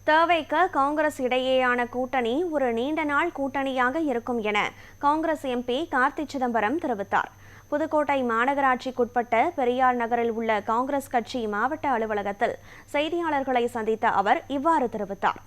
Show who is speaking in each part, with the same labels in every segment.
Speaker 1: தேவைக்கு காங்கிரஸ் இடையேயான கூட்டணி ஒரு நீண்ட நாள் கூட்டணியாக இருக்கும் என காங்கிரஸ் எம்பி கார்த்தி சிதம்பரம் தெரிவித்தார். புதுக்கோட்டை மாநகராட்சிக்குட்பட்ட பெரியார் நகரில் உள்ள காங்கிரஸ் கட்சி மாவட்ட அலுவலகத்தில் செய்தியாளர்களை சந்தித்த அவர் இவ்வாறு தெரிவித்தார்.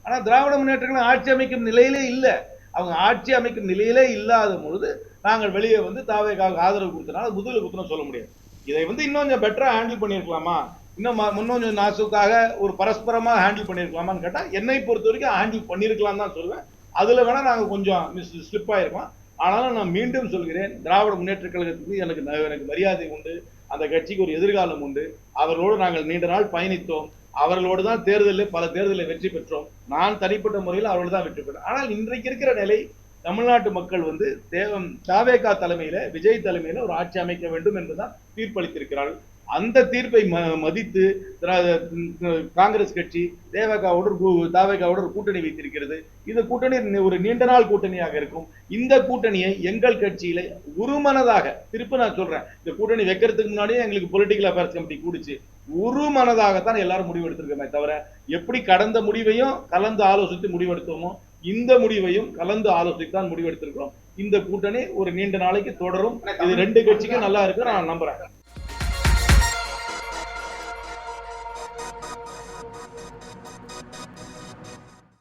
Speaker 2: ஆனா திராவிட முன்னேற்ற ஆட்சி அமைக்கும் நிலையிலே இல்லை. அவங்க ஆட்சி அமைக்கும் நிலையிலே இல்லாத பொழுது நாங்கள் வெளியே வந்து தாவேக்காக ஆதரவு கொடுத்தனால முதல்ல குத்தணும் சொல்ல முடியாது. இதை வந்து இன்னும் கொஞ்சம் பெட்டரா ஹேண்டில் பண்ணியிருக்கலாமா, இன்னும் கொஞ்சம் நாசுக்காக ஒரு பரஸ்பரமா ஹேண்டில் பண்ணியிருக்கலாமான்னு கேட்டா என்னை பொறுத்த வரைக்கும் ஹேண்டில் பண்ணியிருக்கலாம் தான் சொல்லுவேன். அதுல வேணா நாங்க கொஞ்சம் ஸ்லிப் ஆயிருக்கோம். ஆனாலும் நான் மீண்டும் சொல்கிறேன், திராவிட முன்னேற்ற கழகத்துக்கு எனக்கு மரியாதை உண்டு, அந்த கட்சிக்கு ஒரு எதிர்காலம் உண்டு. அவர்களோடு நாங்கள் நீண்ட நாள் பயணித்தோம். அவர்களோடு தான் பல தேர்தலில் வெற்றி பெற்றோம். நான் தனிப்பட்ட முறையில் அவர்களோடு தான் வெற்றி பெற்றோம். ஆனால் இன்றைக்கு இருக்கிற நிலை, தமிழ்நாட்டு மக்கள் வந்து தாவேகா தலைமையில, விஜய் தலைமையில ஒரு ஆட்சி அமைக்க வேண்டும் என்றுதான் தீர்ப்பளித்திருக்கிறார்கள். அந்த தீர்ப்பை மதித்து காங்கிரஸ் கட்சி தாவேகாவோடு ஒரு கூட்டணி வைத்திருக்கிறது. இந்த கூட்டணி ஒரு நீண்ட நாள் கூட்டணியாக இருக்கும். இந்த கூட்டணியை எங்கள் கட்சியில ஒருமனதாக, திருப்பி நான் சொல்றேன், இந்த கூட்டணி வைக்கிறதுக்கு முன்னாடியே எங்களுக்கு பொலிட்டிக்கல் அஃபேர்ஸ் கமிட்டி கூடிச்சு. ஒருமனதாகத்தான் எல்லாரும் முடிவெடுத்திருக்கோமே தவிர, எப்படி கடந்த முடிவையும் கலந்து ஆலோசித்து முடிவெடுத்தோமோ இந்த முடிவையும் கலந்து ஆலோசித்தான் முடிவெடுத்திருக்கிறோம். இந்த கூட்டணி ஒரு நீண்ட நாளைக்கு தொடரும். இது ரெண்டு கட்சிக்கும் நல்லா இருக்கு நான் நம்புறேன்.